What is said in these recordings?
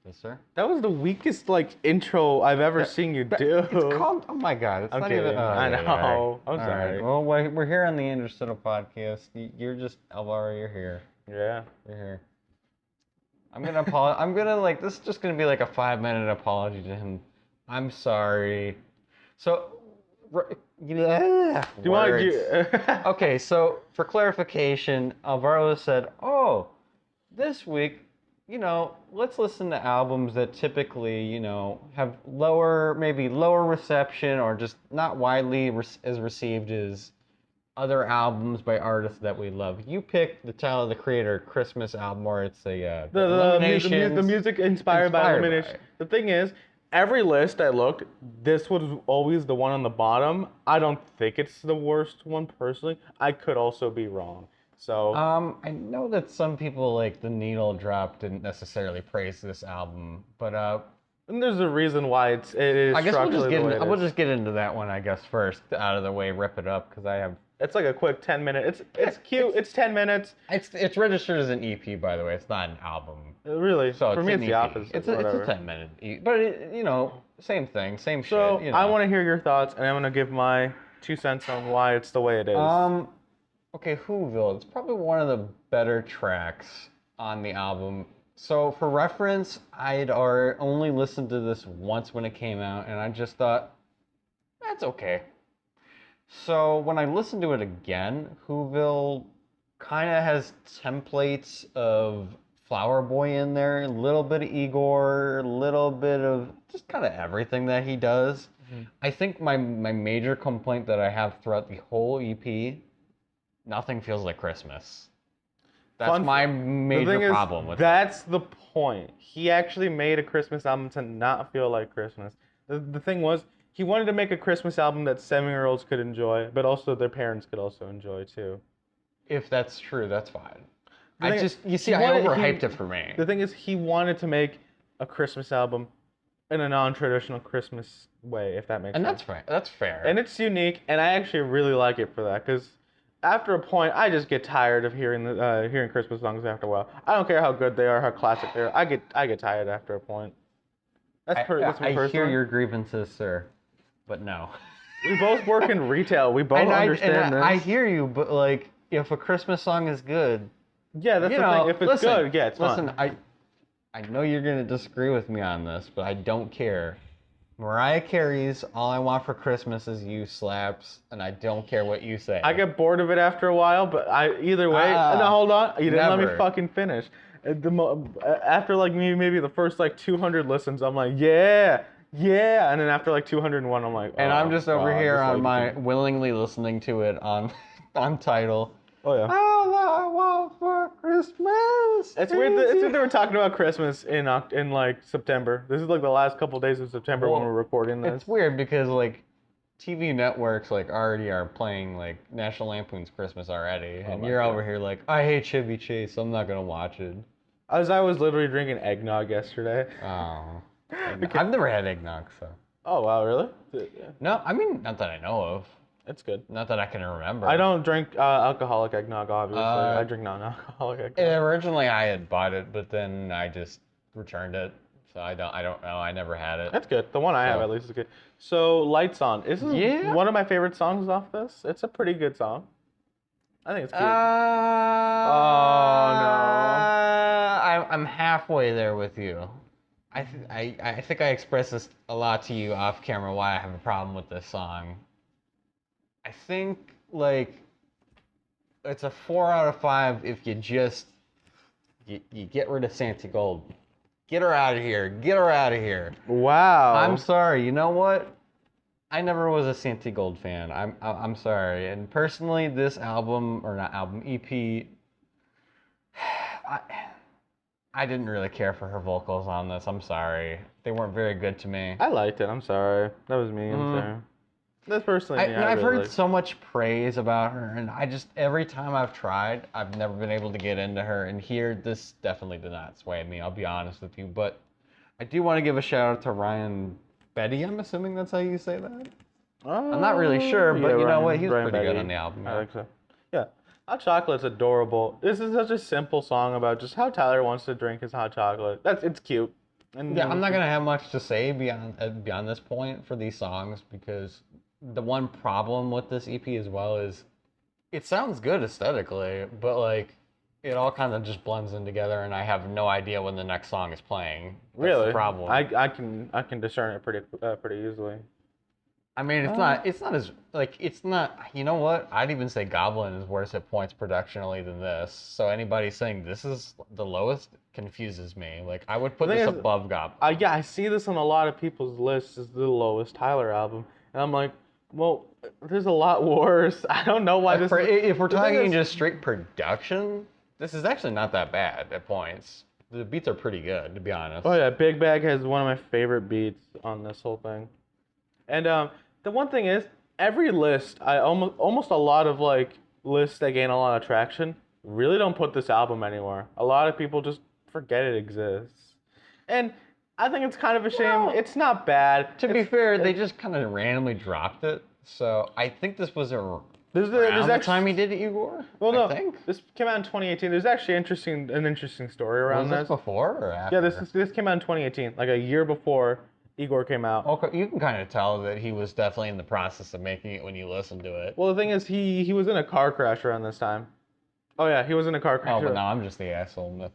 Yes, sir. That was the weakest intro I've ever seen you do. It's called. Oh my God! It's not even. I know. I'm sorry. Right. Well, we're here on the Andrew Stedl Podcast. You're just Alvaro. You're here. Yeah. You're here. I'm gonna apologize. This is just gonna be like a 5-minute apology to him. I'm sorry. So, okay. So for clarification, Alvaro said, "Oh, this week, let's listen to albums that typically, have maybe lower reception or just not widely as received as other albums by artists that we love." You picked the Tyler, the Creator Christmas album, or it's the music inspired by Illumination. The thing is, every list I looked, this was always the one on the bottom. I don't think it's the worst one personally. I could also be wrong. So I know that some people like The Needle Drop didn't necessarily praise this album, but and there's a reason why it is. I guess we'll just get it into that one, I guess, first out of the way. Rip it up because I have. It's like a quick 10-minute. It's cute. It's 10 minutes. It's registered as an EP, by the way. It's not an album. Really? So for me, it's the EP. opposite. It's a 10-minute EP, but same thing, same shit. So I want to hear your thoughts, and I'm gonna give my 2 cents on why it's the way it is. Okay, Whoville. It's probably one of the better tracks on the album. So for reference, I'd only listened to this once when it came out, and I just thought, that's okay. So when I listened to it again, Whoville kind of has templates of Flower Boy in there, a little bit of Igor, a little bit of just kind of everything that he does. Mm-hmm. I think my major complaint that I have throughout the whole EP, nothing feels like Christmas. That's my major problem with it. That's the point. He actually made a Christmas album to not feel like Christmas. The thing was, he wanted to make a Christmas album that 7-year-olds could enjoy, but also their parents could also enjoy too. If that's true, that's fine. I overhyped it for me. The thing is, he wanted to make a Christmas album in a non-traditional Christmas way, if that makes sense. And that's fair. That's fair. And it's unique, and I actually really like it for that, because after a point, I just get tired of hearing Christmas songs after a while. I don't care how good they are, how classic they are. I get tired after a point. I hear your grievances, sir, but no. We both work in retail. We both understand this. I hear you, but if a Christmas song is good, yeah, that's the thing. If it's good, yeah, it's fun. Listen, I know you're gonna disagree with me on this, but I don't care. Mariah Carey's "All I Want for Christmas Is You" slaps, and I don't care what you say. I get bored of it after a while, but either way. No, hold on. You didn't let me fucking finish. After maybe the first 200 listens, I'm like, yeah, and then after 201, I'm like, and I'm just over here on my willingly listening to it on Tidal. Oh yeah. All I want for Christmas. It's weird. It's weird they were talking about Christmas in September. This is the last couple days of September when we're recording this. It's weird because TV networks already are playing National Lampoon's Christmas already, and you're over here I hate Chevy Chase. So I'm not gonna watch it. I was literally drinking eggnog yesterday. Oh. I've never had eggnog, so. Oh wow, really? Yeah. No, I mean not that I know of. It's good. Not that I can remember. I don't drink alcoholic eggnog, obviously. I drink non-alcoholic eggnog. Originally, I had bought it, but then I just returned it. So I don't know. I never had it. That's good. The one I have, at least, is good. So, Lights On. This is one of my favorite songs off this. It's a pretty good song. I think it's cute. Oh, no. I'm halfway there with you. I think I expressed this a lot to you off camera why I have a problem with this song. I think it's a 4 out of 5 if you just you get rid of Santi Gold. Get her out of here. Get her out of here. Wow. I'm sorry. You know what? I never was a Santi Gold fan. I'm sorry. And personally, this album or not album EP, I didn't really care for her vocals on this. I'm sorry. They weren't very good to me. I liked it. I'm sorry. That was me. I'm sorry. That's personally me. I've heard so much praise about her, and every time I've tried, I've never been able to get into her. And here, this definitely did not sway me. I'll be honest with you, but I do want to give a shout out to Ryan Betty. I'm assuming that's how you say that. I'm not really sure, but you know what? He's pretty good on the album. I think so. Yeah, Hot Chocolate's adorable. This is such a simple song about just how Tyler wants to drink his hot chocolate. It's cute. And Yeah, I'm not gonna have much to say beyond this point for these songs because the one problem with this EP as well is it sounds good aesthetically, but like it all kind of just blends in together, and I have no idea when the next song is playing. That's Really? the problem. I can discern it pretty easily. I mean, it's not as like it's not. You know what? I'd even say Goblin is worse at points productionally than this. So anybody saying this is the lowest confuses me. Like I would put this above Goblin. Yeah, I see this on a lot of people's lists as the lowest Tyler album, and I'm like, well, there's a lot worse. I don't know why this. If we're talking just straight production, this is actually not that bad at points. The beats are pretty good, to be honest. Oh yeah, Big Bag has one of my favorite beats on this whole thing, and the one thing is, every list, I almost a lot of like lists that gain a lot of traction really don't put this album anywhere. A lot of people just forget it exists, and I think it's kind of a shame. Well, it's not bad. To be fair, they just kind of randomly dropped it, so I think this was around the time he did Igor. Well, no, I think this came out in 2018. There's actually an interesting story around this. Before or after? Yeah, this came out in 2018, like a year before Igor came out. Okay, you can kind of tell that he was definitely in the process of making it when you listen to it. Well, the thing is, he was in a car crash around this time. Oh yeah, he was in a car crash. Oh, but now I'm just the asshole.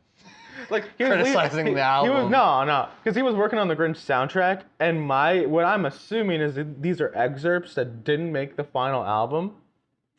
Like he was criticizing the album. He was no, because he was working on the Grinch soundtrack, and what I'm assuming is that these are excerpts that didn't make the final album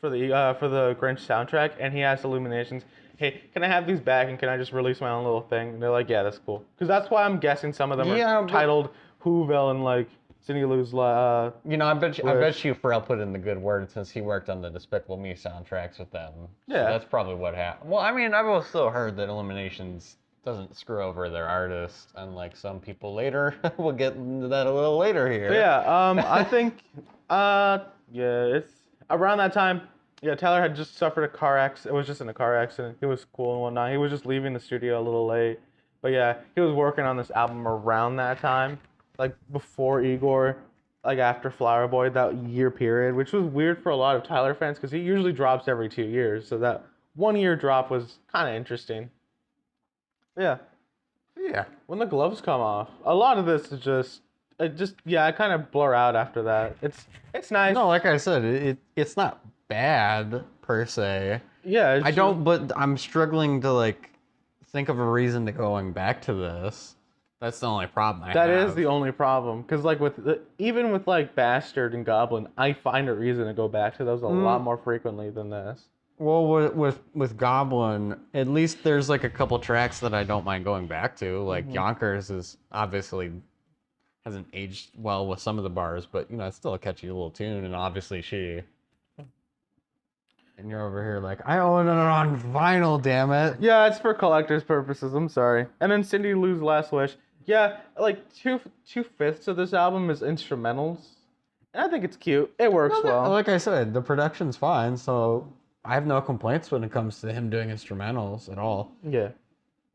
for the Grinch soundtrack, and he asked Illuminations, hey, can I have these back and can I just release my own little thing? And they're like, yeah, that's cool. Because that's why I'm guessing some of them are titled Whoville and like Cindy Lou's. You know, I bet you Pharrell put in the good word since he worked on the Despicable Me soundtracks with them. Yeah, so that's probably what happened. Well, I mean, I've also heard that Illuminations doesn't screw over their artists, unlike some people later. We'll get into that a little later here. But yeah, I think, yeah, it's around that time. Yeah, Tyler had just suffered a car accident. It was just in a car accident. He was cool and whatnot. He was just leaving the studio a little late. But yeah, he was working on this album around that time, like before Igor, like after Flower Boy, that year period, which was weird for a lot of Tyler fans because he usually drops every 2 years. So that 1 year drop was kind of interesting. Yeah. When the gloves come off, a lot of this is I kind of blur out after that. It's nice. No, like I said, it's not bad per se. Yeah. But I'm struggling to like think of a reason to going back to this. That's the only problem I have. That is the only problem, because like even with like Bastard and Goblin, I find a reason to go back to those a lot more frequently than this. Well, with Goblin, at least there's like a couple tracks that I don't mind going back to. Like Yonkers is obviously hasn't aged well with some of the bars, but you know it's still a catchy little tune, and obviously She. And you're over here like, I own it on vinyl, damn it. Yeah, it's for collector's purposes. I'm sorry. And then Cindy Lou's Last Wish. Yeah, like two-fifths of this album is instrumentals, and I think it's cute. It works well. Like I said, the production's fine, so I have no complaints when it comes to him doing instrumentals at all. Yeah.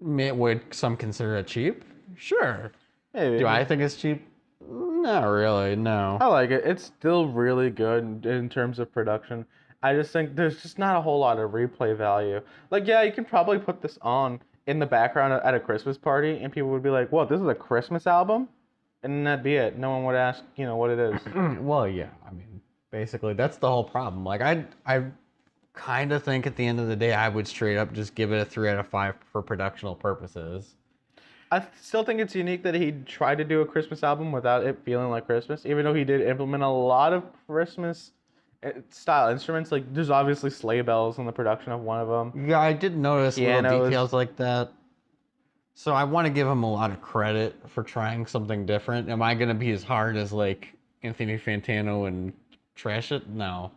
Would some consider it cheap? Sure. Maybe. Do I think it's cheap? Not really, no. I like it. It's still really good in terms of production. I just think there's just not a whole lot of replay value. Like, yeah, you can probably put this on in the background at a Christmas party, and people would be like, "What? This is a Christmas album?" And that'd be it. No one would ask, what it is. Well, yeah. I mean, basically, that's the whole problem. Like, I kind of think at the end of the day, I would straight up just give it a 3 out of 5 for productional purposes. I still think it's unique that he tried to do a Christmas album without it feeling like Christmas, even though he did implement a lot of Christmas style instruments. Like, there's obviously sleigh bells in the production of one of them. Yeah, I did notice little details like that. So I want to give him a lot of credit for trying something different. Am I going to be as hard as, like, Anthony Fantano and trash it? No.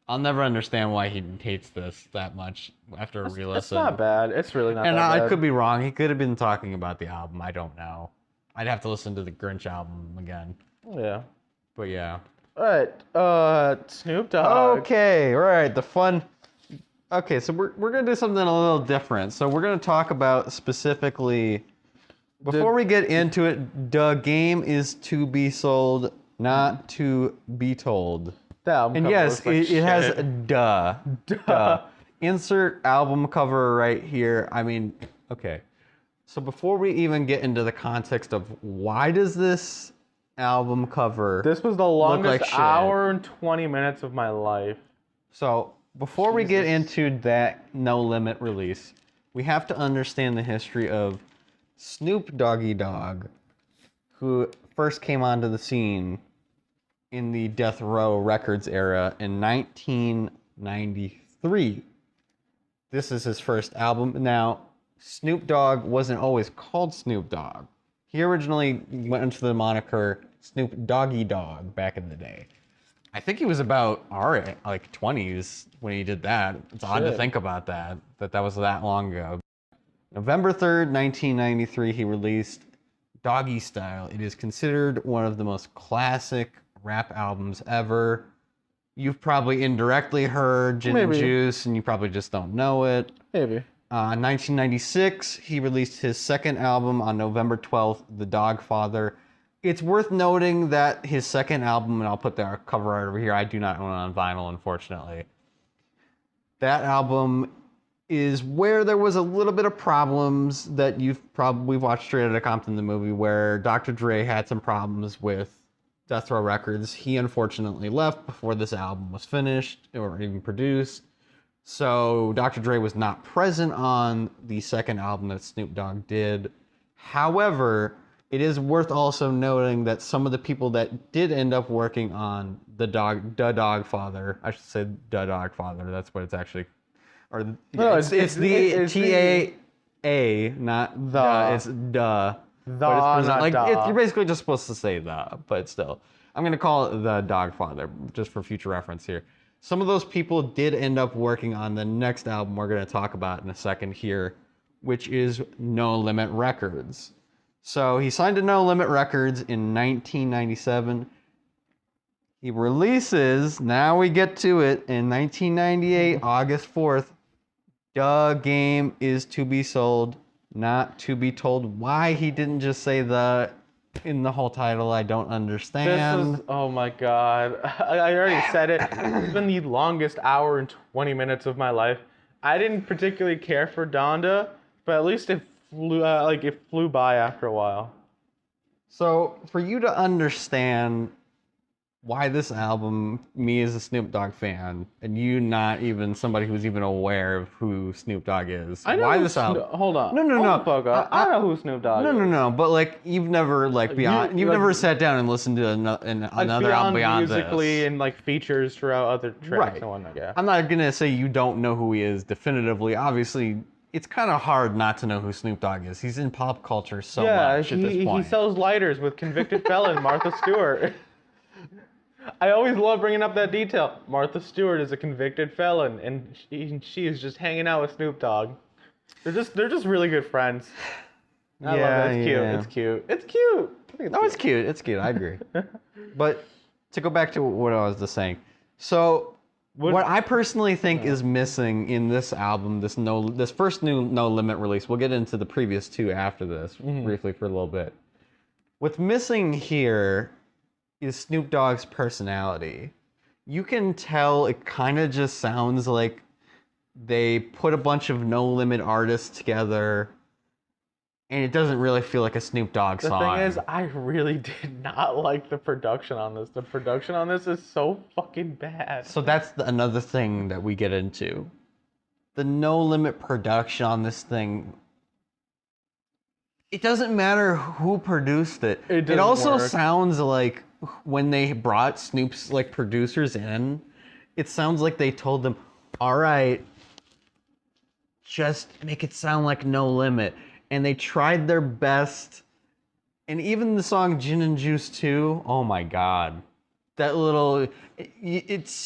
I'll never understand why he hates this that much after a re-listen. It's not bad. It's really not that bad. And I could be wrong. He could have been talking about the album. I don't know. I'd have to listen to the Grinch album again. Yeah. But yeah. All right. Snoop Dogg. Okay. All right. The fun. Okay. So we're going to do something a little different. So we're going to talk about specifically, before we get into it, the game is to be sold, not to be told. And yes, it has a duh. Insert album cover right here. I mean, okay. So before we even get into the context of why does this album cover This was the look longest like shit? hour and 20 minutes of my life. So before we get Jesus. into that No Limit release, we have to understand the history of Snoop Doggy Dog, who first came onto the scene in the Death Row Records era in 1993. This is his first album. Now, Snoop Dogg wasn't always called Snoop Dogg. He originally went into the moniker Snoop Doggy Dog back in the day. I think he was about our like 20s when he did that. It's odd to think about that was that long ago. November 3rd, 1993, he released Doggy Style. It is considered one of the most classic rap albums ever. You've probably indirectly heard Gin and Juice, and you probably just don't know it. Maybe. In 1996, he released his second album on November 12th, The Dogfather. It's worth noting that his second album, and I'll put the cover art over here, I do not own it on vinyl, unfortunately. That album is where there was a little bit of problems that you've probably watched Straight Outta Compton, the movie, where Dr. Dre had some problems with Death Row Records. He unfortunately left before this album was finished or even produced. So Dr. Dre was not present on the second album that Snoop Dogg did. However, it is worth also noting that some of the people that did end up working on the Dogfather, I should say the Dogfather, that's what it's actually, or no, it's the T-A-A, not the, it's duh. But it's like you're basically just supposed to say the, but still. I'm going to call it the Dogfather, just for future reference here. Some of those people did end up working on the next album we're going to talk about in a second here, which is No Limit Records. So he signed to No Limit Records in 1997. He releases, now we get to it, in 1998, August 4th, The Game Is To Be Sold, Not To Be Told. Why he didn't just say the in the whole title, I don't understand. This is, oh my god. I already said it. It's been the longest hour and 20 minutes of my life. I didn't particularly care for Donda, but at least it flew by after a while. So, for you to understand why this album, me as a Snoop Dogg fan, and you not even somebody who's even aware of who Snoop Dogg is, I know why this album? Hold on. No. Fuck up. I know who Snoop Dogg is. No. But like, you've never never sat down and listened to another album beyond musically this. And like features throughout other tracks and whatnot. Yeah. I'm not gonna say you don't know who he is definitively. Obviously, it's kind of hard not to know who Snoop Dogg is. He's in pop culture so much at this point. He sells lighters with convicted felon Martha Stewart. I always love bringing up that detail. Martha Stewart is a convicted felon, and she is just hanging out with Snoop Dogg. They're just really good friends. I love it. It's cute. It's cute. It's cute. It's cute. I agree. But to go back to what I was just saying, so what I personally think is missing in this album, this first new No Limit release. We'll get into the previous two after this briefly for a little bit. What's missing here is Snoop Dogg's personality. You can tell it kind of just sounds like they put a bunch of No Limit artists together, and it doesn't really feel like a Snoop Dogg song. The thing is, I really did not like the production on this. The production on this is so fucking bad. So that's another thing that we get into. The No Limit production on this thing, it doesn't matter who produced it. It also sounds like when they brought Snoop's like producers in, it sounds like they told them, all right, just make it sound like No Limit. And they tried their best. And even the song Gin and Juice 2, oh my God. That little,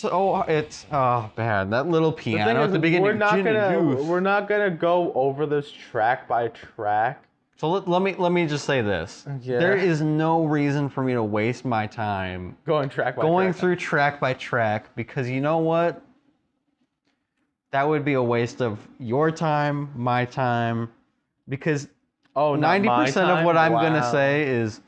oh man, that little piano at the beginning. We're not gonna go over this track by track. So let me just say this. Yeah. There is no reason for me to waste my time going through track by track, because you know what? That would be a waste of your time, my time, because 90% of what I'm gonna say is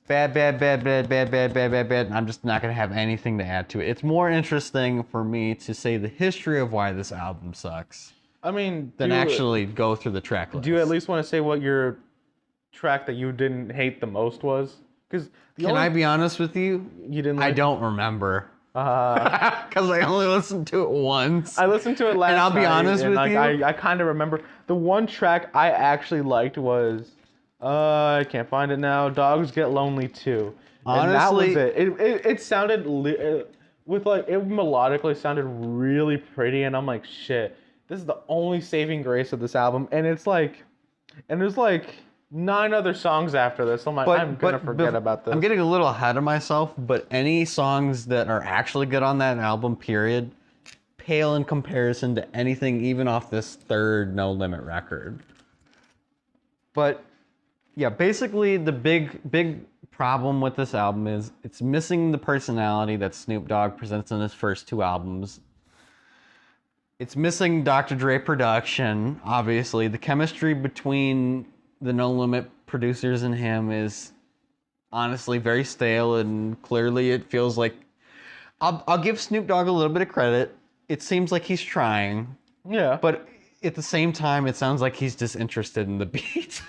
bad, and I'm just not gonna have anything to add to it. It's more interesting for me to say the history of why this album sucks. I mean, than actually go through the track list. Do you at least want to say what your track that you didn't hate the most was? Because Can I be honest with you? You didn't. I don't remember. Because I only listened to it once. I listened to it last night. And I'll be honest with you. I kind of remember. The one track I actually liked was, I can't find it now, Dogs Get Lonely Too. Honestly. And that was it. It sounded, it melodically sounded really pretty. And I'm like, shit, this is the only saving grace of this album. And it's like, and there's like 9 other songs after this. I'm like, I'm going to forget about this. I'm getting a little ahead of myself, but any songs that are actually good on that album, period, pale in comparison to anything even off this third No Limit record. But yeah, basically the big problem with this album is it's missing the personality that Snoop Dogg presents in his first 2 albums. It's missing Dr. Dre production, obviously. The chemistry between the No Limit producers and him is honestly very stale, and clearly it feels like I'll give Snoop Dogg a little bit of credit. It seems like he's trying. Yeah. But at the same time, it sounds like he's disinterested in the beat.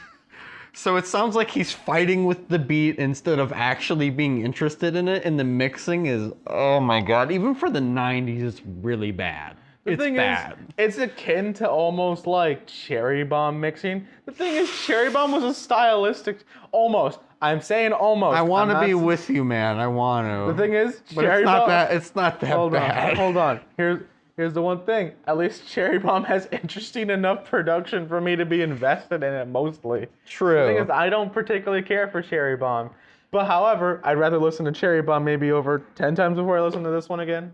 So it sounds like he's fighting with the beat instead of actually being interested in it, and the mixing is, oh my god, even for the 90s, it's really bad. The thing is, it's akin to almost like Cherry Bomb mixing. The thing is, Cherry Bomb was a stylistic, almost. I'm saying almost. I want to be with you, man. I want to. The thing is, Cherry Bomb. It's not that bad. Hold on. Here's the one thing. At least Cherry Bomb has interesting enough production for me to be invested in it mostly. True. The thing is, I don't particularly care for Cherry Bomb. But however, I'd rather listen to Cherry Bomb maybe over 10 times before I listen to this one again.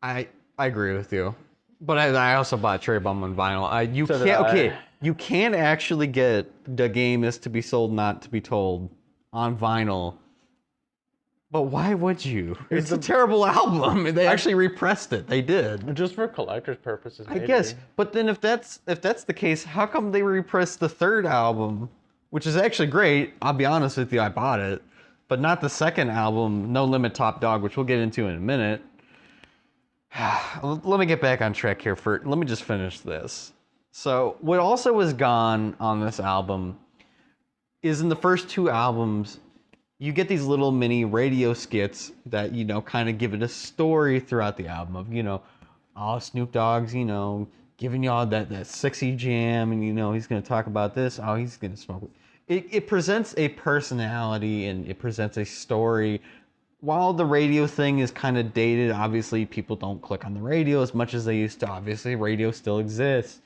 I agree with you. But I also bought Cherry Bomb on vinyl. You can actually get The Game Is to Be Sold, Not to Be Told on vinyl. But why would you? It's a terrible album. They actually repressed it. They did. Just for collector's purposes, maybe. I guess. But then if that's the case, how come they repressed the third album, which is actually great? I'll be honest with you, I bought it. But not the second album, No Limit Top Dog, which we'll get into in a minute. Let me get back on track here. Let me just finish this. So what also was gone on this album is in the first 2 albums, you get these little mini radio skits that, kind of give it a story throughout the album of, Snoop Dogg's, giving y'all that sexy jam, and, he's going to talk about this. Oh, he's going to smoke. It presents a personality, and it presents a story. While the radio thing is kind of dated, obviously people don't click on the radio as much as they used to. Obviously, radio still exists.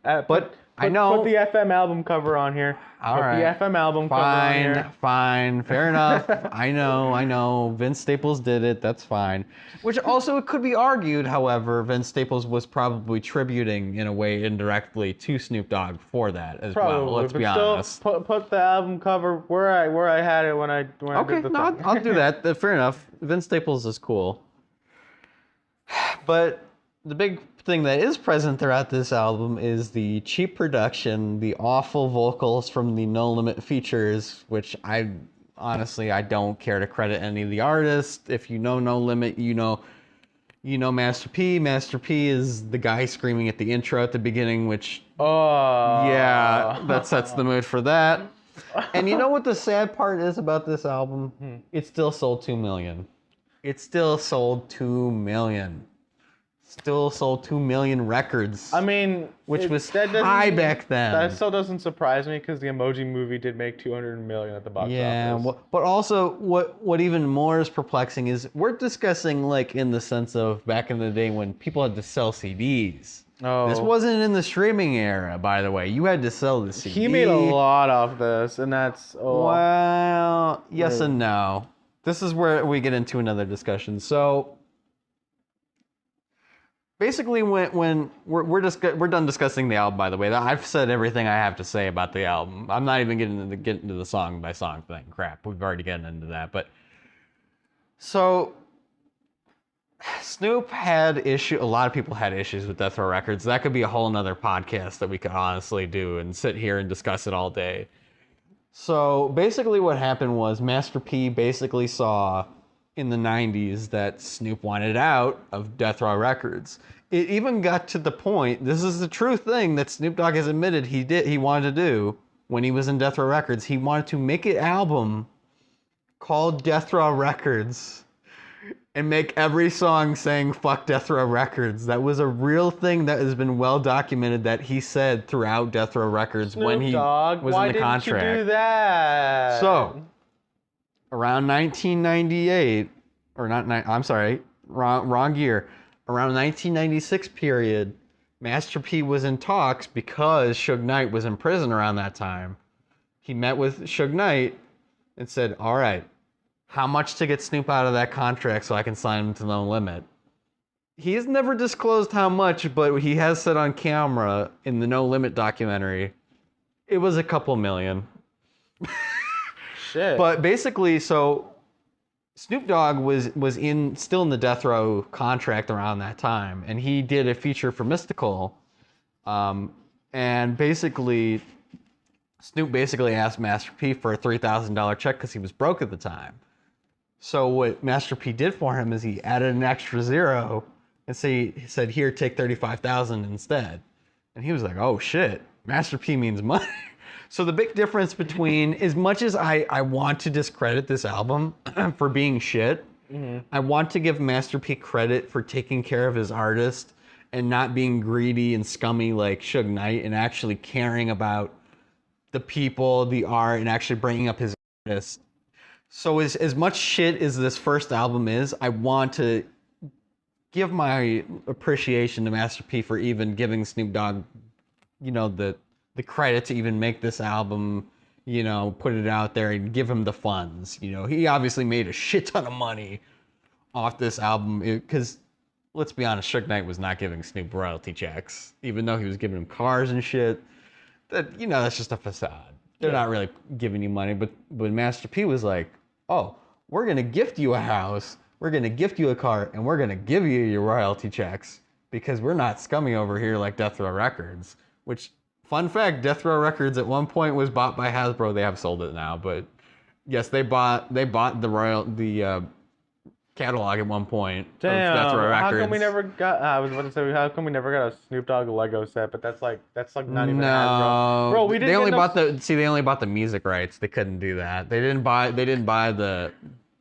But I know. Put the FM album cover on here. All right. The FM album cover on here. Fine. Fair enough. I know. Vince Staples did it. That's fine. Which also, it could be argued, however, Vince Staples was probably tributing, in a way, indirectly to Snoop Dogg for that as well. Let's be honest. Put the album cover where I had it when I did the thing. I'll do that. Fair enough. Vince Staples is cool. But the big thing that is present throughout this album is the cheap production, the awful vocals from the No Limit features, which I don't care to credit any of the artists. If you know No Limit, you know Master P. Master P is the guy screaming at the intro at the beginning, which that sets the mood for that. And you know what the sad part is about this album? It still sold 2 million. Still sold 2 million records. I mean, which was high back then. That still doesn't surprise me because the Emoji Movie did make 200 million at the box office. Yeah, but also what even more is perplexing is we're discussing like in the sense of back in the day when people had to sell CDs. Oh. This wasn't in the streaming era, by the way. You had to sell the CD. He made a lot off this, and that's well, yes and no. This is where we get into another discussion. So. Basically, when we're done discussing the album, by the way, I've said everything I have to say about the album. I'm not even getting into the song by song thing. Crap, we've already gotten into that. But so Snoop had issue. A lot of people had issues with Death Row Records. That could be a whole nother podcast that we could honestly do and sit here and discuss it all day. So basically, what happened was Master P basically saw in the 90s that Snoop wanted out of Death Row Records. it even got to the point, this is the true thing that Snoop Dogg has admitted he wanted to do when he was in Death Row Records. He wanted to make an album called Death Row Records and make every song saying fuck Death Row Records. That was a real thing that has been well documented that he said throughout Death Row Records when he was in the contract. Why didn't you do that? So, around 1998, or not, I'm sorry, wrong year. Around 1996 period, Master P was in talks because Suge Knight was in prison around that time. He met with Suge Knight and said, all right, how much to get Snoop out of that contract so I can sign him to No Limit? He has never disclosed how much, but he has said on camera in the No Limit documentary, it was a couple million. Shit. But basically, so Snoop Dogg was still in the Death Row contract around that time, and he did a feature for Mystical, and basically, Snoop basically asked Master P for a $3,000 check because he was broke at the time. So what Master P did for him is he added an extra zero and he said, here, take $35,000 instead. And he was like, oh shit, Master P means money. So the big difference between, as much as I want to discredit this album for being shit, I want to give Master P credit for taking care of his artist and not being greedy and scummy like Suge Knight and actually caring about the people, the art, and actually bringing up his artist. So as much shit as this first album is, I want to give my appreciation to Master P for even giving Snoop Dogg, the credit to even make this album, put it out there and give him the funds. He obviously made a shit ton of money off this album because, let's be honest, Suge Knight was not giving Snoop royalty checks, even though he was giving him cars and shit. That's just a facade. They're not really giving you money, but Master P was like, oh, we're going to gift you a house, we're going to gift you a car, and we're going to give you your royalty checks because we're not scummy over here like Death Row Records, which, fun fact, Death Row Records at one point was bought by Hasbro. They have sold it now, but yes, they bought the catalog at one point. Damn, of Death Row Records. how come we never got? I was about to say, how come we never got a Snoop Dogg Lego set? But that's like not even Hasbro. Bro, we didn't. They only bought the music rights. They couldn't do that. They didn't buy the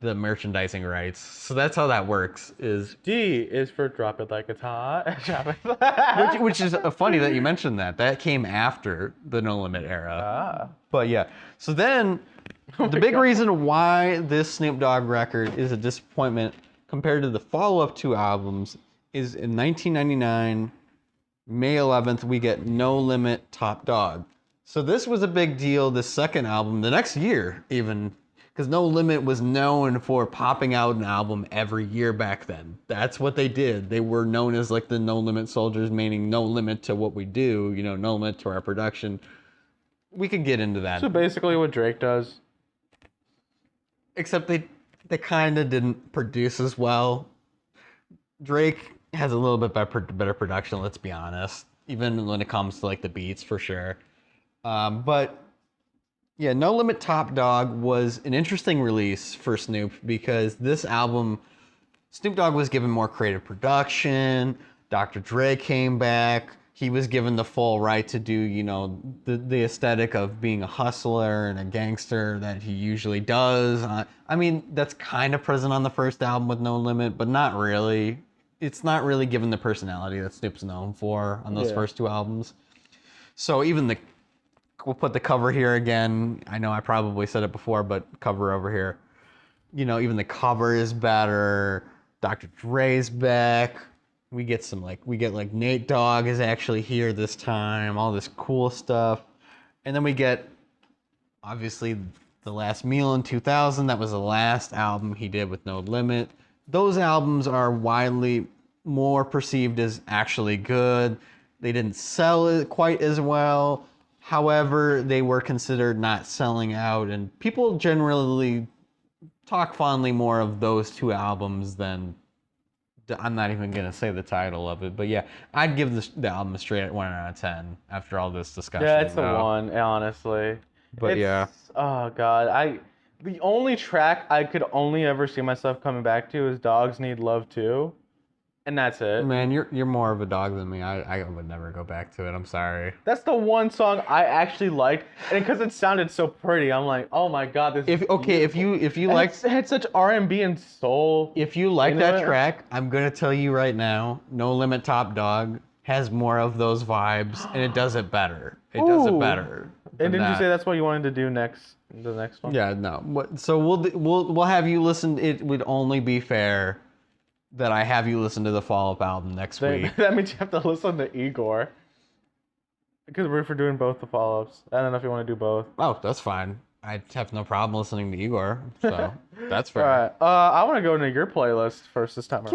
merchandising rights. So that's how that works. D is for drop it like it's hot. which is funny that you mentioned that. That came after the No Limit era. But yeah. So then the big reason why this Snoop Dogg record is a disappointment compared to the follow-up two albums is in 1999, May 11th, we get No Limit Top Dog. So this was a big deal, this second album, the next year even, because No Limit was known for popping out an album every year back then. That's what they did. They were known as like the No Limit Soldiers, meaning no limit to what we do, no limit to our production. We could get into that. So basically what Drake does. Except they kind of didn't produce as well. Drake has a little bit better production, let's be honest. Even when it comes to like the beats, for sure. But yeah, No Limit Top Dog was an interesting release for Snoop because this album, Snoop Dogg was given more creative production. Dr. Dre came back. He was given the full right to do, the aesthetic of being a hustler and a gangster that he usually does. I mean, that's kind of present on the first album with No Limit, but not really. It's not really given the personality that Snoop's known for on those first two albums. So even we'll put the cover here again. I know I probably said it before, but cover over here. Even the cover is better. Dr. Dre's back. We get Nate Dogg is actually here this time, all this cool stuff. And then we get, obviously, The Last Meal in 2000. That was the last album he did with No Limit. Those albums are widely more perceived as actually good. They didn't sell it quite as well. However, they were considered not selling out. And people generally talk fondly more of those two albums than... I'm not even going to say the title of it, but yeah, I'd give the album a straight 1 out of 10 after all this discussion. Yeah, it's a 1, honestly. But yeah. Oh, God. The only track I could only ever see myself coming back to is Dogs Need Love Too. and that's it. Man, you're more of a dog than me. I would never go back to it. I'm sorry. That's the one song I actually liked, and because it sounded so pretty, I'm like, oh my god, this. If you like, it had such R&B and soul. if you like that track, I'm gonna tell you right now, No Limit Top Dog has more of those vibes, and it does it better. It does it better. And didn't you say that's what you wanted to do next? The next one? Yeah, no. So we'll have you listen. It would only be fair that I have you listen to the follow-up album next week. That means you have to listen to Igor. Because we're for doing both the follow-ups. I don't know if you want to do both. Oh, that's fine. I have no problem listening to Igor, so that's fair. All right. I want to go into your playlist first this time around.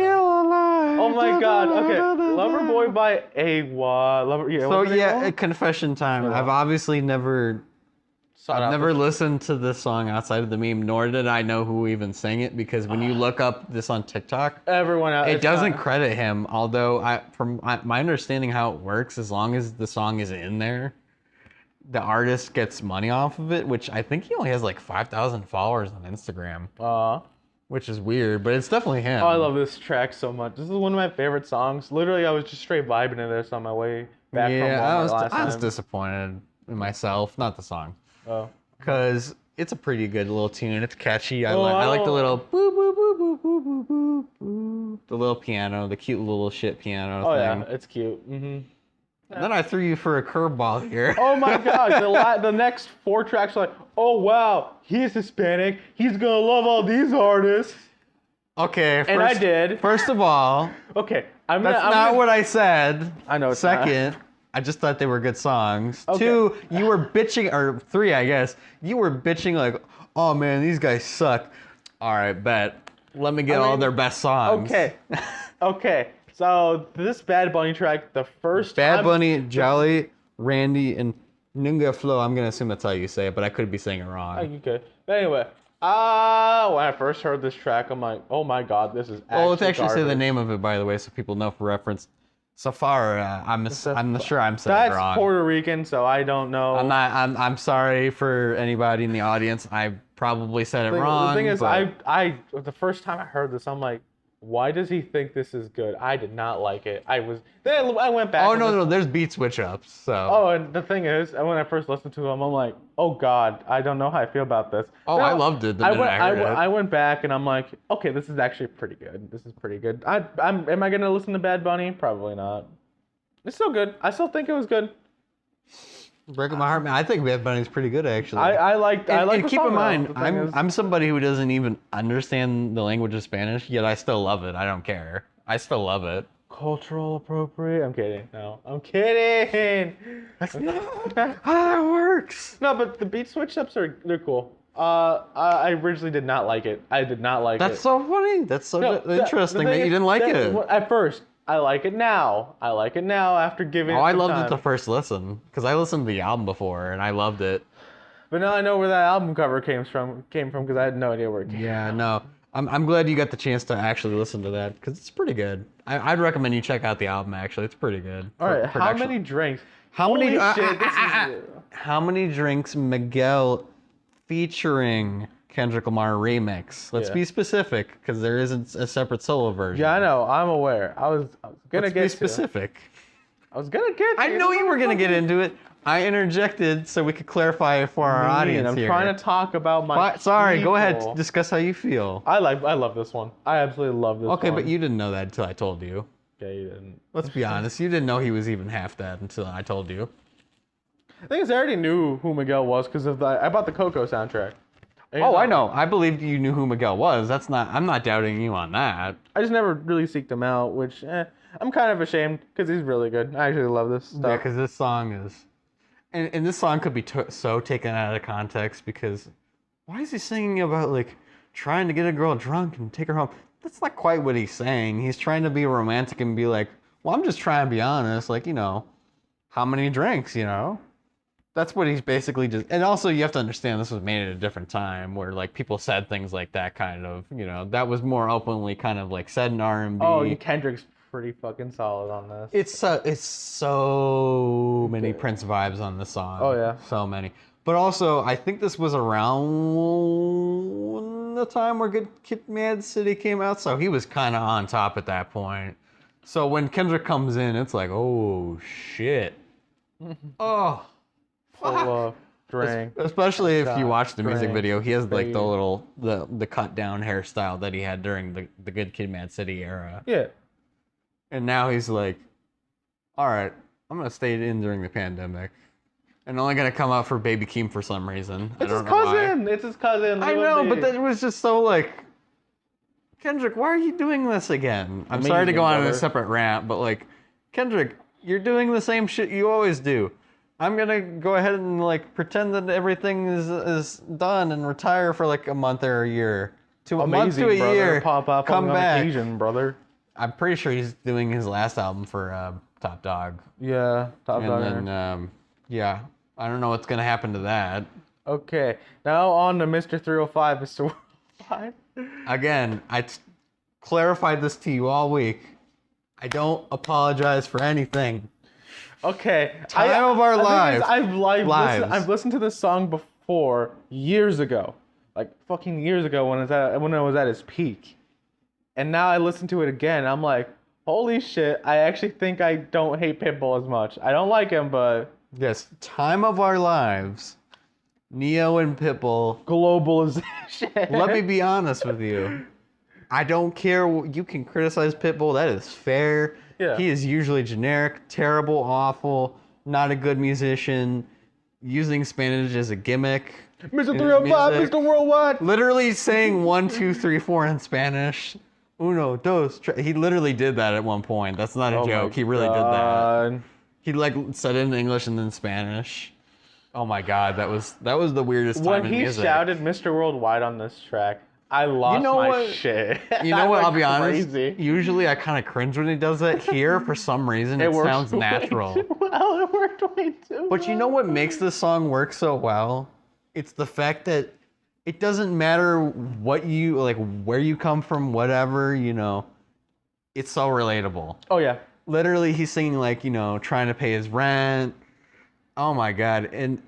Oh my god. Okay. Loverboy by AWA. Confession time. Yeah. I've obviously never listened to this song outside of the meme, nor did I know who even sang it, because when you look up this on TikTok, everyone else, it doesn't credit him. Although, from my understanding how it works, as long as the song is in there, the artist gets money off of it, which I think he only has like 5,000 followers on Instagram. Which is weird, but it's definitely him. Oh, I love this track so much. This is one of my favorite songs. Literally, I was just straight vibing to this on my way back from Walmart last time. I was disappointed in myself, not the song. Oh. Because it's a pretty good little tune. It's catchy. I like the little boo boo boo boo boo boo boo boo. The little piano, the cute little shit piano thing. Oh yeah, it's cute. Mm-hmm. And then I threw you for a curveball here. Oh my god, the next 4 tracks are like, oh wow, he's Hispanic. He's gonna love all these artists. Okay, and I did. First of all, okay, that's not what I said. I know. Second, I just thought they were good songs. Okay. 2, you were bitching, or 3, I guess. You were bitching like, oh man, these guys suck. All right, bet. Let me get all their best songs. Okay. Okay. So this Bad Bunny track, the first Bad Bunny, Jolly, Randy, and Nunga Flow. I'm gonna assume that's how you say it, but I could be saying it wrong. Oh, you could. But anyway, when I first heard this track, I'm like, oh my god, this is actually let's actually garbage. say the name of it, by the way, so people know for reference. Safara. I'm not sure I'm saying it wrong. That's Puerto Rican, so I don't know. I'm sorry for anybody in the audience. I probably said it wrong. The thing is, the first time I heard this, I'm like, why does he think this is good? I did not like it. Then I went back. Oh no, there's beat switch ups. So. Oh, and the thing is, when I first listened to him, I'm like, oh god, I don't know how I feel about this. Oh, I loved it. I went back and I'm like, okay, this is actually pretty good. This is pretty good. Am I gonna listen to Bad Bunny? Probably not. It's still good. I still think it was good. Breaking my heart, man. I think Bad Bunny's pretty good, actually. I like. And keep in mind, I'm somebody who doesn't even understand the language of Spanish, yet I still love it. I don't care. I still love it. Cultural appropriate. I'm kidding. No, I'm kidding. That's not how it works. No, but the beat switch ups they're cool. I originally did not like it. I did not like it. That's so funny. That's so interesting that you didn't like it. At first. I like it now. I like it now after giving it some I loved time. it the first listen, because I listened to the album before, and I loved it. But now I know where that album cover came from, because I had no idea where it came from. Yeah, no. I'm glad you got the chance to actually listen to that, because it's pretty good. I'd recommend you check out the album, actually. It's pretty good. All right, how many drinks? How many drinks Miguel featuring Kendrick Lamar remix? Let's be specific, because there isn't a separate solo version. Yeah, I know. I'm aware. I was gonna get specific. I was gonna get. I know you were gonna get into it. I interjected so we could clarify it for our audience here. I'm trying to talk about my. Sorry, go ahead. Discuss how you feel. I love this one. I absolutely love this one. Okay, but you didn't know that until I told you. Yeah, you didn't. Let's be honest. You didn't know he was even half that until I told you. The thing is, I already knew who Miguel was because of I bought the Coco soundtrack. I know. I believed you knew who Miguel was. I'm not doubting you on that. I just never really seeked him out, which I'm kind of ashamed because he's really good. I actually love this stuff. Yeah, because this song is, and this song could be so taken out of context, because why is he singing about like trying to get a girl drunk and take her home? That's not quite what he's saying. He's trying to be romantic and be like, well, I'm just trying to be honest. Like, how many drinks, That's what he's basically just, and also you have to understand this was made at a different time where like people said things like that kind of, that was more openly kind of like said in R&B. Oh, Kendrick's pretty fucking solid on this. It's so many Prince vibes on this song. Oh yeah. So many. But also, I think this was around the time where Good Kid, Mad City came out, so he was kind of on top at that point. So when Kendrick comes in, it's like, oh shit. Oh, fuck. Drink. Especially if you watch the music video, he has like baby. the cut down hairstyle that he had during the Good Kid, Mad City era. Yeah. And now he's like, all right, I'm gonna stay in during the pandemic, and only gonna come out for Baby Keem for some reason. It's his cousin. It's his cousin. I know, but that was just so like, Kendrick, why are you doing this again? I'm sorry to go on a separate rant, but like, Kendrick, you're doing the same shit you always do. I'm gonna go ahead and like pretend that everything is done and retire for like a month or a year, a month to a year. Pop up come on back. Occasion, brother. I'm pretty sure he's doing his last album for Top Dog. Yeah, Top Dog. And then yeah, I don't know what's gonna happen to that. Okay, now on to Mr. 305, Mr. 105. Again, clarified this to you all week. I don't apologize for anything. Okay. Time of our lives. I've listened to this song before years ago. Like fucking years ago when it was at its peak. And now I listen to it again. I'm like, holy shit, I actually think I don't hate Pitbull as much. I don't like him, but yes, Time of Our Lives. Neo and Pitbull. Globalization. Let me be honest with you. I don't care. You can criticize Pitbull. That is fair. Yeah. He is usually generic, terrible, awful, not a good musician, using Spanish as a gimmick. Mr. 305, Mr. Worldwide. Literally saying 1, 2, 3, 4 in Spanish. Uno, dos, tres. He literally did that at one point. That's not a joke. He really did that. He like said it in English and then Spanish. Oh my God, that was the weirdest time in music. When he shouted Mr. Worldwide on this track, I lost my shit. You know what? I'll be honest. Crazy. Usually I kind of cringe when he does that. Here, for some reason, it sounds natural. Well, it worked way too well. But you know what makes this song work so well? It's the fact that it doesn't matter what you like, where you come from, whatever, you know. It's so relatable. Oh yeah. Literally, he's singing like, you know, trying to pay his rent. Oh my God. And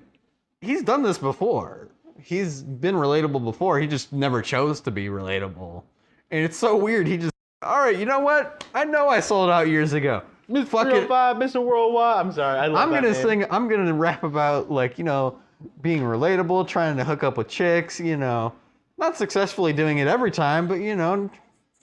he's done this before. He's been relatable before. He just never chose to be relatable. And it's so weird. He just, all right, you know what? I know I sold out years ago. Mr. 305, Mr. Worldwide. I'm sorry. I'm going to rap about, like, you know, being relatable, trying to hook up with chicks, you know. Not successfully doing it every time, but, you know,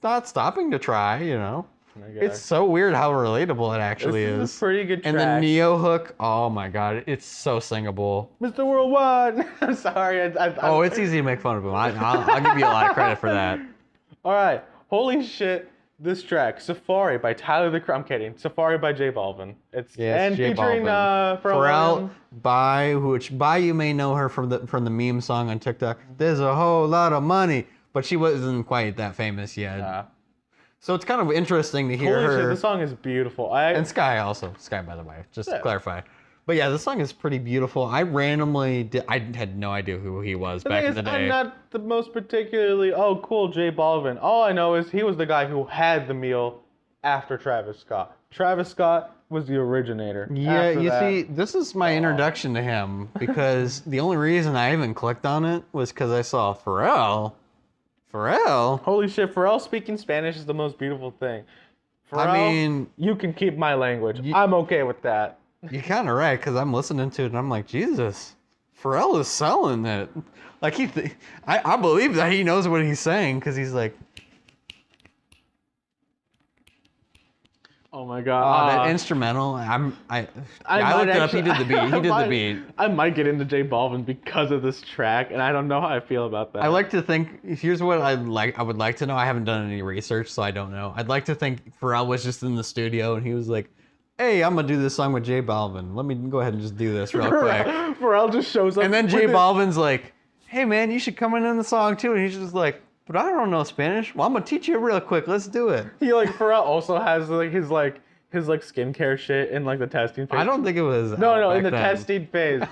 not stopping to try, you know. It's so weird how relatable it actually is. This is a pretty good track. And the Neo hook, oh my God, it's so singable. Mr. Worldwide. I'm sorry. It's easy to make fun of him. I'll give you a lot of credit for that. All right. Holy shit. This track, Safari by Tyler the I'm kidding. Safari by J Balvin. It's featuring Pharrell which you may know her from the meme song on TikTok. There's a whole lot of money, but she wasn't quite that famous yet. Yeah. So it's kind of interesting to hear her. Holy shit, the song is beautiful. And Sky also. Sky, by the way, just to clarify. But yeah, the song is pretty beautiful. I had no idea who he was back in the day. I'm not the most particularly, cool, J Balvin. All I know is he was the guy who had the meal after Travis Scott. Travis Scott was the originator. Yeah, see, this is my introduction to him because the only reason I even clicked on it was because I saw Pharrell. Holy shit, Pharrell speaking Spanish is the most beautiful thing. Pharrell, I mean, you can keep my language. I'm okay with that. You're kind of right, because I'm listening to it and I'm like, Jesus, Pharrell is selling it. Like, I believe that he knows what he's saying, because he's like, oh my God. That instrumental, I looked it up, he did the beat. The beat. I might get into J Balvin because of this track, and I don't know how I feel about that. I like to think, here's what I would like to know. I haven't done any research, so I don't know. I'd like to think Pharrell was just in the studio, and he was like, hey, I'm going to do this song with J Balvin. Let me go ahead and just do this real quick. Pharrell just shows up. And then J Balvin's like, hey, man, you should come in on the song, too. And he's just like, but I don't know Spanish. Well, I'm going to teach you real quick. Let's do it. Pharrell also has, his skincare shit in, the testing phase. I don't think it was. No, in the testing phase.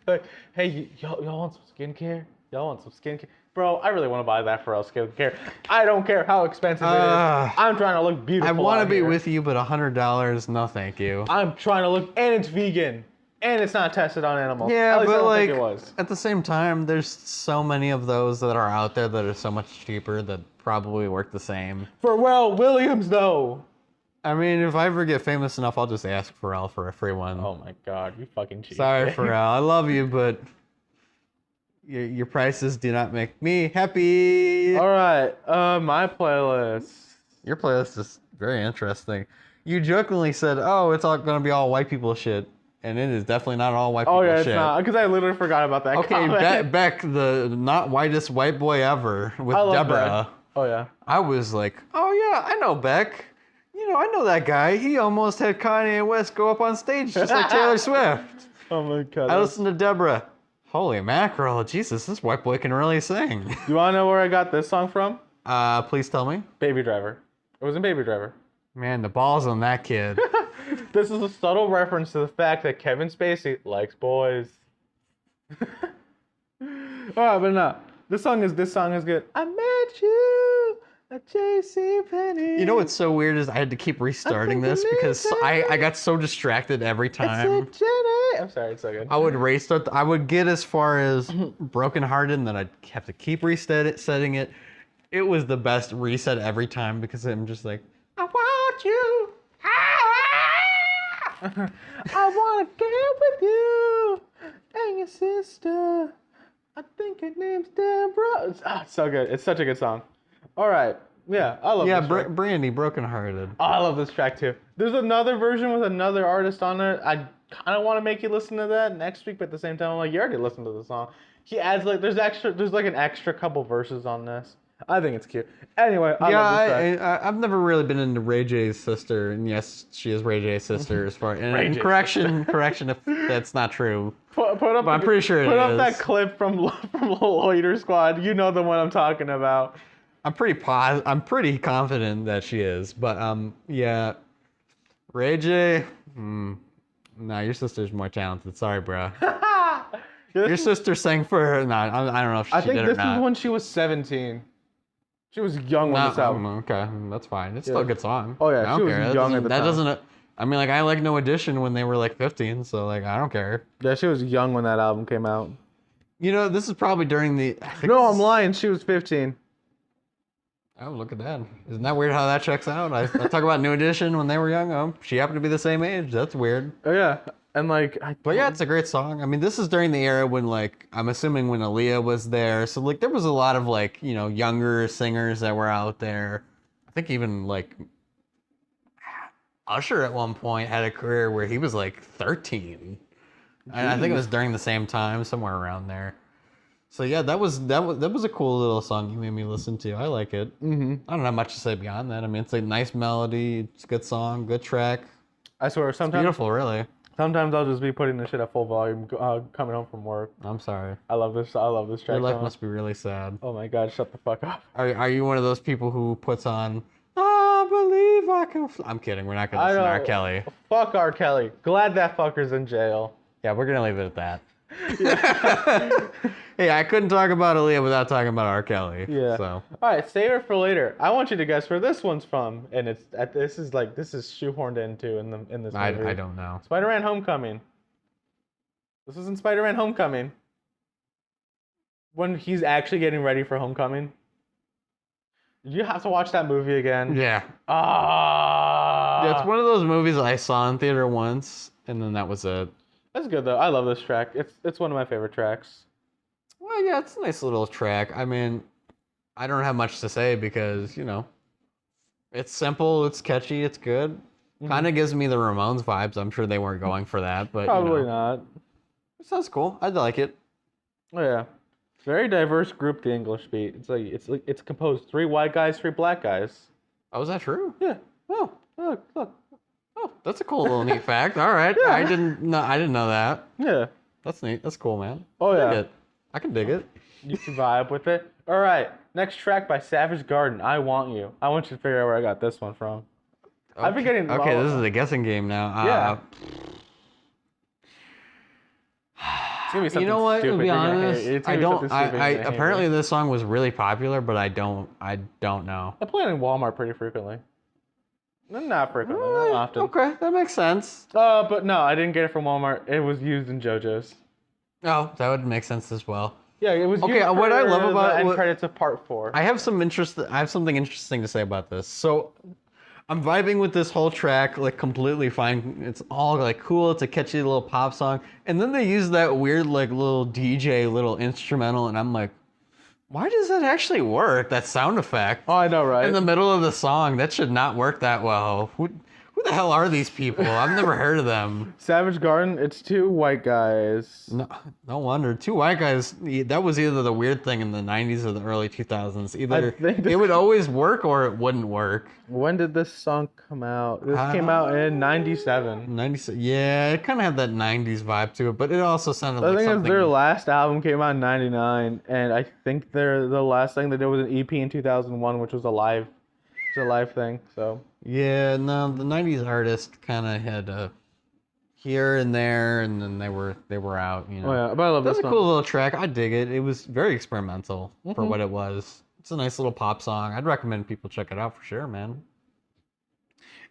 Like, hey, y'all want some skincare? Y'all want some skincare? Bro, I really want to buy that Pharrell skincare. I don't care how expensive it is. I'm trying to look beautiful. I want to be with you, but $100, no thank you. I'm trying to look, and it's vegan. And it's not tested on animals. Yeah, At least I but don't like think it was. at the same time, there's so many of those that are out there that are so much cheaper that probably work the same. Pharrell Williams, though. I mean, if I ever get famous enough, I'll just ask Pharrell for a free one. Oh my God, you fucking cheat. Sorry, Pharrell. I love you, but your prices do not make me happy. All right, my playlist. Your playlist is very interesting. You jokingly said, "Oh, it's all gonna be all white people shit," and it is definitely not all white people Oh yeah, shit. it's not, because I literally forgot about that. Okay, Beck, the not whitest white boy ever with I love Deborah. Beck. Oh yeah. I was like, "Oh yeah, I know Beck. You know, I know that guy. He almost had Kanye West go up on stage just like Taylor Swift." Oh my God. I listened to Deborah. Holy mackerel, Jesus, this white boy can really sing. You wanna know where I got this song from? Please tell me. Baby Driver. It was in Baby Driver. Man, the balls on that kid. This is a subtle reference to the fact that Kevin Spacey likes boys. Alright, but no. This song is good. I met you at JCPenney. You know what's so weird is I had to keep restarting this because I got so distracted every time. I'm sorry, it's so good. I would restart. I would get as far as Broken Hearted, and then I'd have to keep setting it. It was the best reset every time because I'm just like, I want you. I want to get with you and your sister. I think her name's Deborah. It's so good. It's such a good song. All right. Yeah, I love this track. Brandy, Broken Hearted. Oh, I love this track too. There's another version with another artist on it. I kind of want to make you listen to that next week, but at the same time, I'm like, you already listened to the song. He adds like, there's like an extra couple verses on this. I think it's cute. Anyway, I love this track. I've never really been into Ray J's sister, and yes, she is Ray J's sister as far. And correction if that's not true. I'm pretty sure it is. Put up that clip from Loiter Squad. You know the one I'm talking about. I'm pretty confident that she is, but yeah, Ray J. Nah, your sister's more talented. Sorry, bro. Your sister sang for her. No, I don't know if she did or not. I think this is when she was 17. She was young when this album. Okay, that's fine. It's still a good song. Oh yeah, she was young at the time. That doesn't. I mean, like I like No Edition when they were like 15, so like I don't care. Yeah, she was young when that album came out. You know, this is probably during the. No, I'm lying. She was 15. Oh, look at that. Isn't that weird how that checks out? I talk about New Edition when they were young. Oh, she happened to be the same age. That's weird. Oh yeah. And like, but yeah, it's a great song. I mean, this is during the era when, like, I'm assuming when Aaliyah was there. So, like, there was a lot of, like, you know, younger singers that were out there. I think even, like, Usher at one point had a career where he was, like, 13. And I think it was during the same time, somewhere around there. So, yeah, that was a cool little song you made me listen to. I like it. I don't have much to say beyond that. I mean, it's a nice melody. It's a good song, good track. I swear, sometimes... It's beautiful, really. Sometimes I'll just be putting this shit at full volume coming home from work. I'm sorry. I love this track. Your life must be really sad. Oh my God, shut the fuck up. Are you one of those people who puts on, I believe I can I'm kidding. We're not going to listen to R. Kelly. Fuck R. Kelly. Glad that fucker's in jail. Yeah, we're going to leave it at that. Yeah. Hey, I couldn't talk about Aaliyah without talking about R. Kelly. Yeah. So. All right, save it for later. I want you to guess where this one's from, and this is shoehorned into in this movie. I don't know. Spider-Man Homecoming. This is in Spider-Man Homecoming. When he's actually getting ready for Homecoming. You have to watch that movie again. Yeah. Yeah, it's one of those movies that I saw in theater once, and then that was it. That's good though. I love this track. It's one of my favorite tracks. Well, yeah, it's a nice little track. I mean, I don't have much to say because, you know, it's simple, it's catchy, it's good. Kind of gives me the Ramones vibes. I'm sure they weren't going for that, but probably not. It sounds cool. I like it. Oh yeah, very diverse group. The English beat. It's composed 3 white guys, 3 black guys. Oh, is that true? Yeah. Oh, look. Oh, that's a cool little neat fact. All right, yeah. I didn't know that. Yeah, that's neat. That's cool, man. Oh yeah. I can dig it. You can vibe with it. All right, next track by Savage Garden. I Want You. I want you to figure out where I got this one from. Okay. I've been getting... Okay, this is a guessing game now. Yeah. It's gonna be something you know what? Stupid. To be honest, apparently this song was really popular, but I don't know. I play it in Walmart pretty frequently. Not frequently, not often. Okay, that makes sense. But no, I didn't get it from Walmart. It was used in JoJo's. Oh, that would make sense as well. Yeah, it was. Okay, what I love about the end credits of Part 4. I have something interesting to say about this. So, I'm vibing with this whole track like completely fine. It's all like cool. It's a catchy little pop song, and then they use that weird like little DJ little instrumental, and I'm like, why does that actually work? That sound effect. Oh, I know, right? In the middle of the song, that should not work that well. Who the hell are these people? I've never heard of them. Savage Garden, it's 2 white guys. No wonder. 2 white guys, that was either the weird thing in the 90s or the early 2000s. Either it would always work or it wouldn't work. When did this song come out? This came out in 97. 97. Yeah, it kind of had that 90s vibe to it, but it also sounded like something. I think their last album came out in 99, and I think the last thing they did was an EP in 2001, which was a live thing, so. Yeah, no, the 90s artist kind of had a here and there, and then they were out, you know. Oh yeah, but I love this song. That's a cool little track. I dig it. It was very experimental for what it was. It's a nice little pop song. I'd recommend people check it out for sure, man.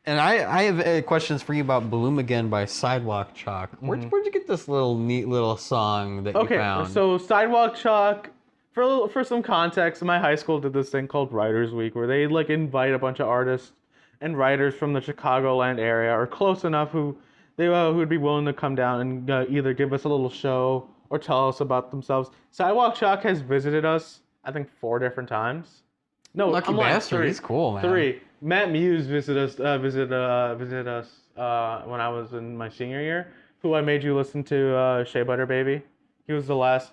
And I have questions for you about Bloom Again by Sidewalk Chalk. Where'd you get this neat little song that you found? Okay, so Sidewalk Chalk, for some context, my high school did this thing called Writers Week, where they like invite a bunch of artists and writers from the Chicagoland area or close enough who would be willing to come down and either give us a little show or tell us about themselves. Sidewalk Chalk has visited us, I think, 4 different times. No, lucky bastard. 3. He's cool, man. 3. Matt Muse visited us when I was in my senior year. Who I made you listen to, Shea Butter Baby. He was the last,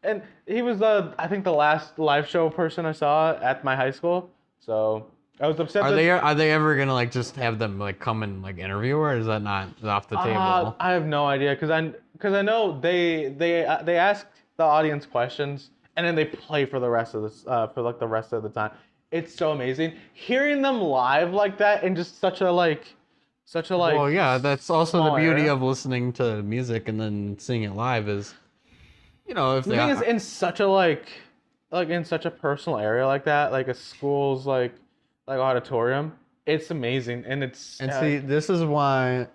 and he was I think the last live show person I saw at my high school. So I was upset. Are they ever gonna like just have them like come and like interview, or is that not off the table? I have no idea because I know they ask the audience questions and then they play for the rest of this for like the rest of the time. It's so amazing hearing them live like that and just such a like. Well, yeah, that's also the beauty of listening to music and then seeing it live is, you know, if the thing is in such a in such a personal area like that, like a school's like auditorium, it's amazing and see, this is why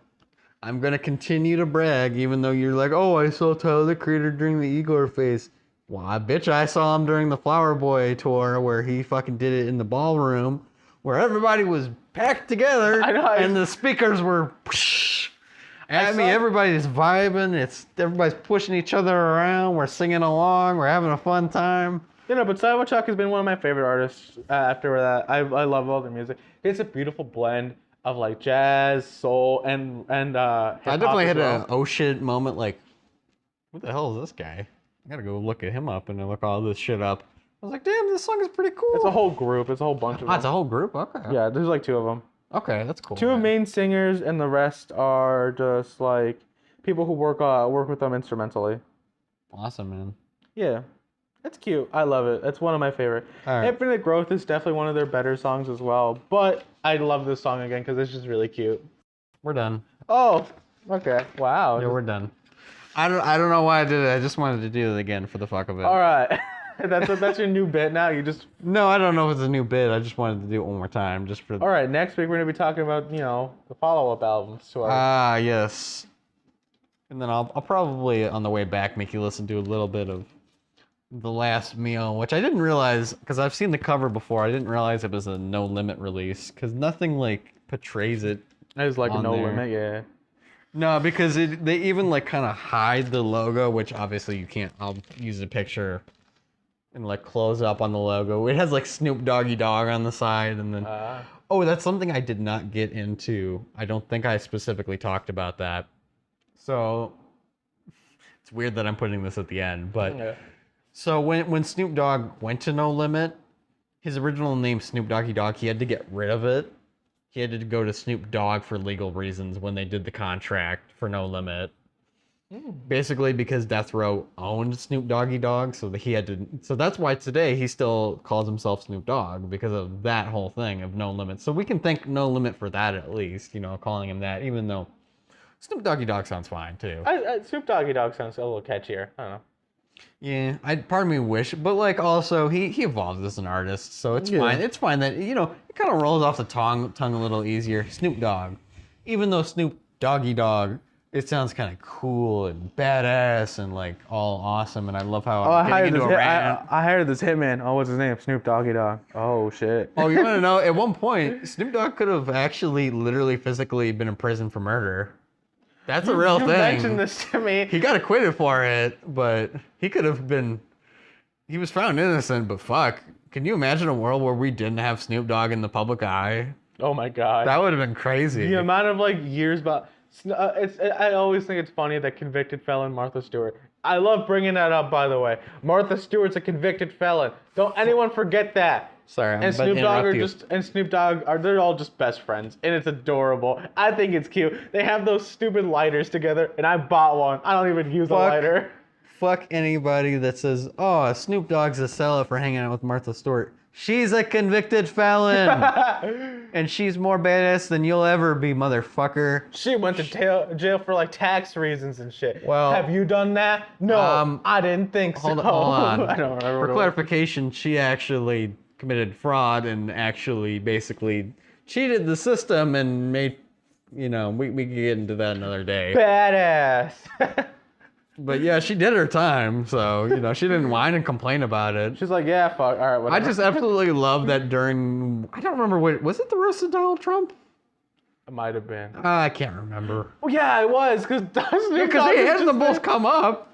I'm gonna continue to brag, even though you're like, oh, I saw Tyler the Creator during the Igor phase. Well, I saw him during the Flower Boy tour where he fucking did it in the ballroom, where everybody was packed together and the speakers were everybody's vibing. Everybody's pushing each other around. We're singing along. We're having a fun time. You know, but Sidewalk Chalk has been one of my favorite artists after that. I love all their music. It's a beautiful blend of like jazz, soul, and I definitely had an oh shit moment. Like, what the hell is this guy? I gotta go look at him up and look all this shit up. I was like, damn, this song is pretty cool. It's a whole group. It's a whole bunch of them. It's a whole group? Okay. Yeah, there's like 2 of them. Okay, that's cool. 2 main singers, and the rest are just like people who work with them instrumentally. Awesome, man. Yeah, it's cute. I love it. It's one of my favorite. Right. Infinite Growth is definitely one of their better songs as well. But I love this song again because it's just really cute. We're done. Oh, okay. Wow. Yeah, we're done. I don't know why I did it. I just wanted to do it again for the fuck of it. All right. That's your new bit now. No, I don't know if it's a new bit. I just wanted to do it one more time, just for. All right, next week we're gonna be talking about the follow-up albums to our. Yes. And then I'll probably on the way back make you listen to a little bit of The Last Meal, which I didn't realize because I've seen the cover before. I didn't realize it was a No Limit release because nothing like portrays it. It's like a No Limit, yeah. No, because they even like kind of hide the logo, which obviously you can't. I'll use a picture. And like close up on the logo. It has like Snoop Doggy Dog on the side, and then that's something I did not get into. I don't think I specifically talked about that. So it's weird that I'm putting this at the end, but so when Snoop Dogg went to No Limit, his original name Snoop Doggy Dog, he had to get rid of it. He had to go to Snoop Dogg for legal reasons when they did the contract for No Limit. Basically because Death Row owned Snoop Doggy Dog, so he had to. So that's why today he still calls himself Snoop Dogg because of that whole thing of No Limit. So we can thank No Limit for that at least, calling him that, even though Snoop Doggy Dog sounds fine too. Snoop Doggy Dog sounds a little catchier. I don't know. Yeah, part of me wish, but like also he evolved as an artist, so it's fine. It's fine that it kind of rolls off the tongue a little easier. Snoop Dogg, even though Snoop Doggy Dog, it sounds kind of cool and badass and like all awesome, and I love how I'm getting into a rant. I hired this hitman. Oh, what's his name? Snoop Doggy Dog. Oh shit. Oh, you want to know? At one point, Snoop Dogg could have actually, literally, physically been in prison for murder. That's a real thing. You mentioned this to me. He got acquitted for it, but he could have been. He was found innocent, but fuck. Can you imagine a world where we didn't have Snoop Dogg in the public eye? Oh my god. That would have been crazy. The amount of like years, but I always think it's funny that convicted felon Martha Stewart. I love bringing that up, by the way. Martha Stewart's a convicted felon. Don't anyone forget that. Sorry, I'm and Snoop Dogg they're all just best friends, and it's adorable. I think it's cute. They have those stupid lighters together, and I bought one. I don't even use a lighter. Fuck anybody that says, "Oh, Snoop Dogg's a sellout for hanging out with Martha Stewart." She's a convicted felon, and she's more badass than you'll ever be, motherfucker. She went to jail for like tax reasons and shit. Well, have you done that? No, I didn't think so. Hold on. I don't remember. For clarification, she actually committed fraud and actually basically cheated the system and made, we can get into that another day. Badass. But yeah, she did her time, so, she didn't whine and complain about it. She's like, yeah, fuck, all right, whatever. I just absolutely love that during, I don't remember was it the roast of Donald Trump? It might have been. I can't remember. Oh, yeah, it was, because they had them both come up.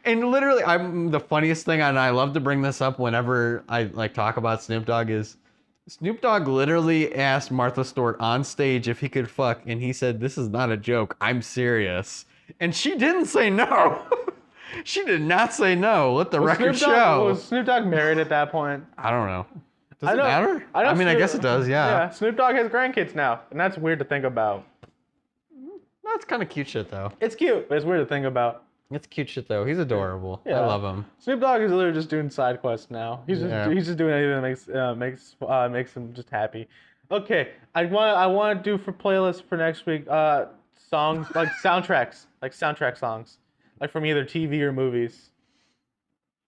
And literally, the funniest thing, and I love to bring this up whenever I talk about Snoop Dogg, is Snoop Dogg literally asked Martha Stewart on stage if he could fuck, and he said, "This is not a joke, I'm serious." And she didn't say no. She did not say no. Let the record show. Was Snoop Dogg married at that point? I don't know. Does it matter? I mean, I guess it does, yeah. Yeah, Snoop Dogg has grandkids now, and that's weird to think about. That's kind of cute shit, though. It's cute, but it's weird to think about. It's cute shit, though. He's adorable. Yeah. I love him. Snoop Dogg is literally just doing side quests now. He's just doing anything that makes him just happy. Okay, I want to do for playlists for next week. Songs like soundtracks, like soundtrack songs, like from either TV or movies.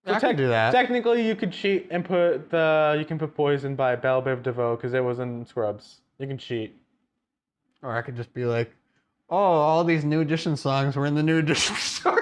So I can do that. Technically, you could cheat and put "Poison" by Belle Biv DeVoe because it was in Scrubs. You can cheat. Or I could just be like, "Oh, all these New Edition songs were in the New Edition story."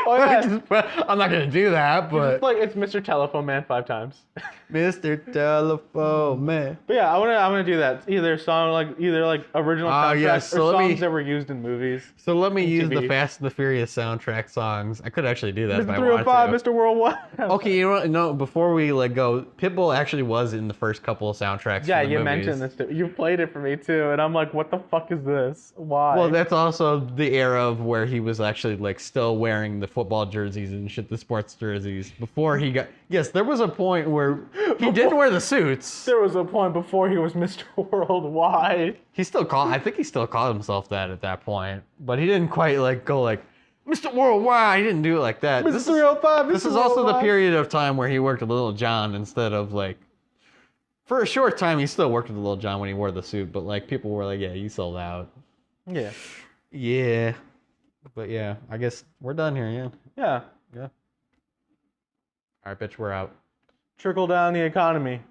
Oh yeah. I'm not gonna do that, but it's Mr. Telephone Man 5 times. Mr. Telephone Man. But yeah, I wanna do that. Either original soundtracks or songs that were used in movies. So let me use the Fast and the Furious soundtrack songs. I could actually do that. Mr. 305, Mr. Worldwide. Okay, you know what? No, before we go, Pitbull actually was in the first couple of soundtracks. Yeah, for the you movies. mentioned this. You played it for me too, and I'm like, what the fuck is this? Why? Well, that's also the era of where he was actually still wearing the football jerseys and shit, the sports jerseys, before he got... Yes, there was a point where he didn't wear the suits. There was a point before he was Mr. Worldwide. I think he still called himself that at that point, but he didn't quite go Mr. Worldwide. He didn't do it like that. Mr. 305, This is also the period of time where he worked with Little John instead of for a short time he still worked with Little John when he wore the suit, but people were like, yeah, you sold out. Yeah. Yeah. But yeah, I guess we're done here, yeah. Yeah. Yeah. All right, bitch, we're out. Trickle down the economy.